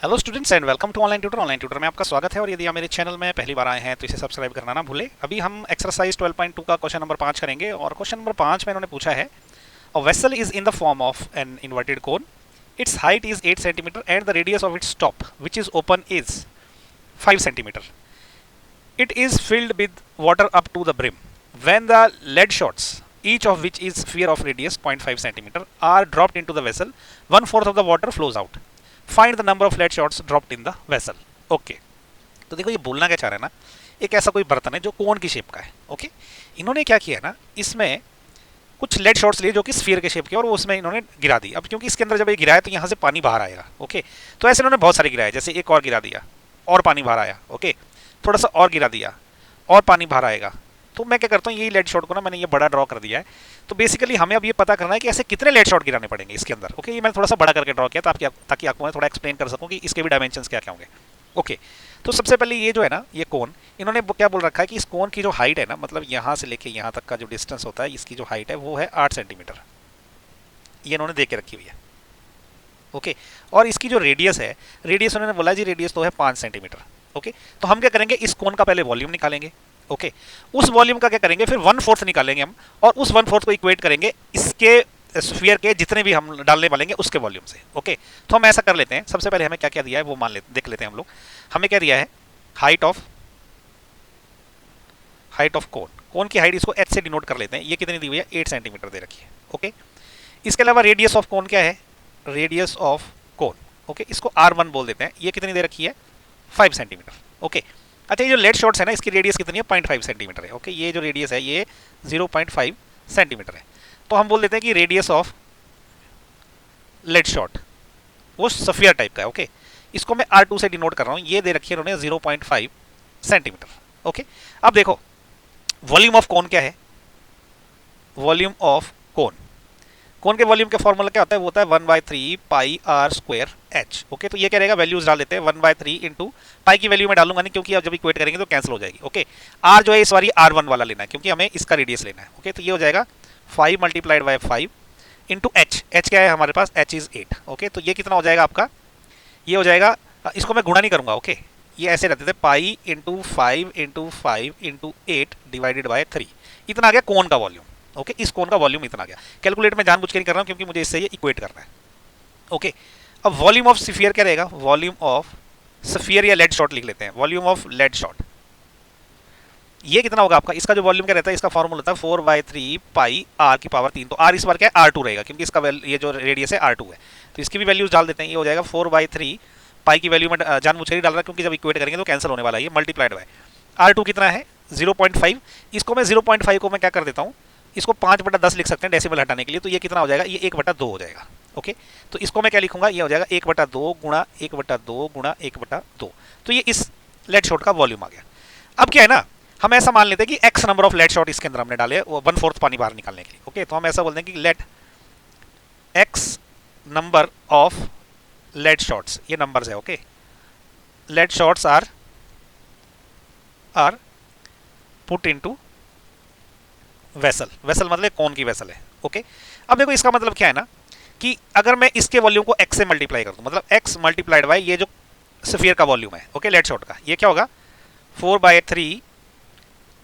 Hello students and welcome to online tutor. Online tutor में आपका स्वागत है और यदि आप मेरे चैनल में पहली बार आए हैं तो इसे सब्सक्राइब करना ना भूलें। अभी हम एक्सरसाइज 12.2 का क्वेश्चन नंबर 5 करेंगे और क्वेश्चन नंबर 5 में इन्होंने पूछा है a vessel is in the form of an inverted cone, it's height is 8 centimetre and the radius of its top which is open is 5 centimetre. It is filled with water up to the brim. When the lead shots, each of which is sphere of radius 0.5 centimeter, are dropped into the vessel, 1/4 of the water flows out. Find the number of lead shots dropped in the vessel. Okay. तो देखो ये बोलना क्या चाह रहा है ना, एक ऐसा कोई बर्तन है जो कोन की शेप का है. ओके, इन्होंने क्या किया ना, इसमें कुछ लेड शॉट्स लिए जो कि स्फीयर के शेप के और वो उसमें इन्होंने गिरा दी. अब क्योंकि इसके अंदर जब ये गिराया तो यहाँ से पानी बाहर आएगा. ओके, तो ऐसे इन्होंने बहुत सारे गिराए, जैसे एक और गिरा दिया और पानी बाहर आया. ओके, थोड़ा सा और गिरा दिया और पानी बाहर आएगा. तो मैं क्या करता हूँ, ये लेड शॉट को ना मैंने ये बड़ा ड्रॉ कर दिया है. तो बेसिकली हमें अब ये पता करना है कि ऐसे कितने लेड शॉट गिराने पड़ेंगे इसके अंदर. ओके, ये मैंने थोड़ा सा बड़ा करके ड्रॉ किया ताकि आपको मैं थोड़ा एक्सप्लेन कर सकूँ कि इसके भी डायमेंशंस क्या क्या होंगे. ओके, तो सबसे पहले ये जो है ना, ये कोन, इन्होंने क्या बोल रखा है कि इस कोन की जो हाइट है ना, मतलब यहाँ से लेके यहाँ तक का जो डिस्टेंस होता है, इसकी जो हाइट है वो है 8 सेंटीमीटर. ये इन्होंने दे के रखी हुई है. ओके, और इसकी जो रेडियस है, रेडियस उन्होंने बोला जी रेडियस तो है 5 सेंटीमीटर. ओके, तो हम क्या करेंगे, इस कोन का पहले वॉल्यूम निकालेंगे. ओके, उस वॉल्यूम का क्या करेंगे, फिर 1/4 निकालेंगे हम और उस 1/4 को इक्वेट करेंगे इसके स्फीयर के जितने भी हम डालने वालेंगे उसके वॉल्यूम से. ओके, तो हम ऐसा कर लेते हैं. सबसे पहले हमें क्या क्या दिया है वो देख लेते हैं हम लोग. हमें क्या दिया है, हाइट ऑफ कोन. कोन की हाइट इसको h से डिनोट कर लेते हैं. ये कितनी दी हुई है, 8 सेंटीमीटर दे रखी है. ओके, इसके अलावा रेडियस ऑफ कोन क्या है, रेडियस ऑफ कोन. ओके, इसको r1 बोल देते हैं. ये कितनी दे रखी है, 5 सेंटीमीटर. ओके, अच्छा ये जो लेड शॉट्स है ना, इसकी रेडियस कितनी है, 0.5 सेंटीमीटर है. ओके, ये जो रेडियस है ये 0.5 सेंटीमीटर है. तो हम बोल देते हैं कि रेडियस ऑफ लेड शॉट वो सफियर टाइप का है. ओके, इसको मैं r2 से डिनोट कर रहा हूँ. ये दे रखी है उन्होंने 0.5 सेंटीमीटर. ओके, अब देखो वॉल्यूम ऑफ कोन क्या है, वॉल्यूम ऑफ कोन, कोन के वॉल्यूम का फॉर्मूला क्या होता है, वो होता है 1/3 पाई r स्क्वायर h. ओके, तो ये क्या रहेगा, वैल्यूज डाल देते हैं. 1/3 इंटू पाई की वैल्यू में डालूंगा नहीं क्योंकि अब जब इक्वेट करेंगे तो कैंसिल हो जाएगी. ओके, r जो है इस बारी r1 वाला लेना है क्योंकि हमें इसका रेडियस लेना है. ओके, तो ये हो जाएगा 5 multiplied by 5 into h. h क्या है हमारे पास, h इज 8. ओके, तो ये कितना हो जाएगा आपका, ये हो जाएगा, इसको मैं गुणा नहीं करूंगा. ओके, ये ऐसे रहते थे pi into 5 into 5 into 8 divided by 3. इतना आ गया कोन का वॉल्यूम. ओके, इस कोन का वॉल्यूम इतना आ गया. कैलकुलेट में जानबूझ के नहीं कर रहा हूं क्योंकि मुझे इससे ये इक्वेट करना है. ओके, अब वॉल्यूम ऑफ स्फीयर क्या रहेगा, वॉल्यूम ऑफ स्फीयर या लेड शॉट लिख लेते हैं. वॉल्यूम ऑफ लेड शॉट ये कितना होगा आपका, इसका जो वॉल्यूम क्या रहता है, इसका फॉर्मूला होता है 4/3 पाई r की पावर 3. तो r इस बार क्या है, r2 रहेगा क्योंकि इसका ये जो रेडियस है r2 है. तो इसकी भी वैल्यूज डाल देते हैं. ये हो जाएगा 4/3 पाई की वैल्यू में जानबूझ के नहीं डाल रहा क्योंकि जब इक्वेट करेंगे तो कैंसिल होने वाला है. ये मल्टीप्लाइड बाय r2 कितना है, 0.5. इसको मैं 0.5 को मैं क्या कर देता हूँ, इसको 5/10 लिख सकते हैं डेसिमल हटाने के लिए. तो ये कितना हो जाएगा, ये 1/2 हो जाएगा. ओके, तो इसको मैं क्या लिखूंगा, ये हो जाएगा 1/2 गुणा 1/2 गुणा 1/2. तो ये इस लेड शॉट का वॉल्यूम आ गया. अब क्या है ना, हम ऐसा मान लेते हैं कि x number of lead shot इसके अंदर हमने डाले, वो 1/4 पानी बाहर निकालने के लिए. ओके, तो हम ऐसा बोलते हैं कि let x number of lead shots, ये नंबर्स है. Okay, lead shots are put into vessel. Vessel मतलब कोन की वेसल है. ओके, अब देखो इसका मतलब क्या है ना, कि अगर मैं इसके वॉल्यूम को x से मल्टीप्लाई कर दूं, मतलब x मल्टीप्लाइड बाय ये जो स्फीयर का वॉल्यूम है, ओके, लेड शॉट का, ये क्या होगा 4/3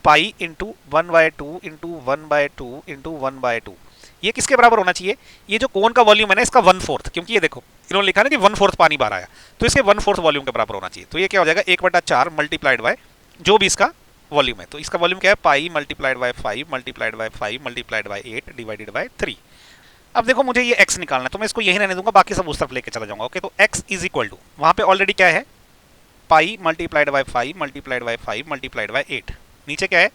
पाई इंटू 1/2 इंटू 1/2 इंटू 1/2. ये किसके बराबर होना चाहिए, ये जो कोन का वॉल्यूम है ना इसका 1/4, क्योंकि ये देखो इन्होंने लिखा ना कि 1/4 पानी बाहर आया, तो इसके 1/4 वॉल्यूम के बराबर होना चाहिए. तो ये क्या हो जाएगा 1/4 मल्टीप्लाइड बाय जो भी इसका वॉल्यूम है. तो इसका वॉल्यूम क्या है, pi multiplied by 5 multiplied by 5 multiplied by 8 divided by 3. अब देखो मुझे ये x निकालना है तो मैं इसको यही रहने दूंगा, बाकी सब उस तरफ लेके चला जाऊंगा. ओके, तो x इज इक्वल टू, वहां पे ऑलरेडी क्या है, pi multiplied by 5 multiplied by 5 multiplied by 8. नीचे क्या है,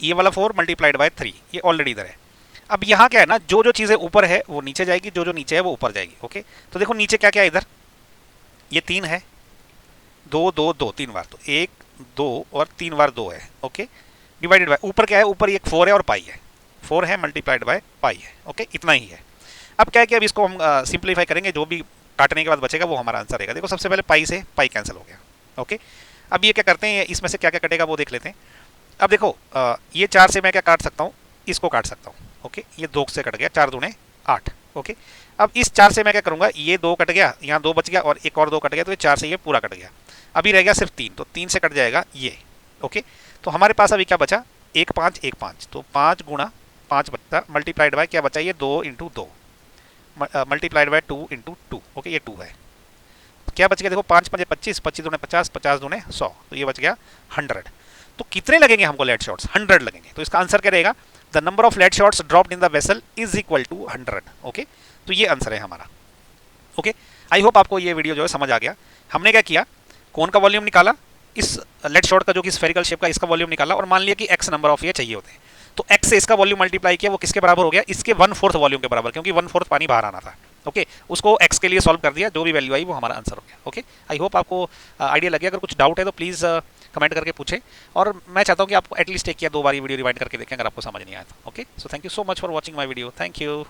ये वाला 4 मल्टीप्लाइड बाय 3, ये ऑलरेडी इधर है. अब यहाँ क्या है ना, जो जो चीज़ें ऊपर है वो नीचे जाएगी, जो जो नीचे है वो ऊपर जाएगी. ओके, तो देखो नीचे क्या क्या है, इधर ये 3 है, 2 2 2 3 बार, तो 1 2 और 3 बार 2 है. ओके, डिवाइडेड बाय ऊपर क्या है, ऊपर एक 4 है और पाई है, 4 है मल्टीप्लाइड बाय पाई है. ओके, इतना ही है. अब क्या है कि अब इसको हम सिंप्लीफाई करेंगे, जो भी काटने के बाद बचेगा वो हमारा आंसर रहेगा. देखो सबसे पहले पाई से पाई कैंसिल हो गया. ओके, अब ये क्या करते हैं, इसमें से क्या क्या कटेगा वो देख लेते हैं. अब देखो ये 4 से मैं क्या काट सकता हूँ, इसको काट सकता हूँ. ओके, ये 2 से कट गया, 4 दूने 8. ओके, अब इस 4 से मैं क्या करूंगा, ये 2 कट गया, यहाँ 2 बच गया और एक और 2 कट गया, तो ये 4 से ये पूरा कट गया। अभी रह गया सिर्फ 3, तो 3 से कट जाएगा ये। ओके, तो हमारे पास अभी क्या बचा, 1 5 1 5, तो 5 गुणा 5 बचता, मल्टीप्लाइड बाय क्या बचा, ये 2 into 2 multiplied by 2 into 2। Okay, ये 2 है। क्या बच गया देखो, 5 5 25, 25 दूने 50, 50 दूने 100, तो ये बच गया 100। तो कितने लगेंगे हमको लेड शॉट्स, 100 लगेंगे। तो इसका आंसर क्या रहेगा, the number of lead shots dropped in the vessel is equal to 100। Okay, तो ये आंसर है हमारा। ओके, आई होप आपको ये वीडियो जो है समझ आ गया। हमने क्या किया, कोन का वॉल्यूम निकाला, इस लेड शॉट का जो कि स्फेरिकल शेप का, इसका वॉल्यूम निकाला, और मान लिया कि x नंबर ऑफ ये चाहिए होते हैं, तो x से इसका वॉल्यूम मल्टीप्लाई किया, वो किसके बराबर हो गया, इसके 1/4 वॉल्यूम के बराबर, क्योंकि 1/4 पानी बाहर आना था। ओके, उसको x के लिए सॉल्व कर दिया, जो भी वैल्यू आई वो हमारा आंसर हो गया। ओके, आई होप आपको आइडिया लगे। अगर कुछ डाउट है तो प्लीज़ कमेंट करके पूछें, और मैं चाहता हूँ कि आप एटलीस्ट 1 या 2 बार ये वीडियो रिवाइंड करके देखें अगर आपको समझ नहीं आया तो। Okay, so thank you so much for watching my video. Thank you.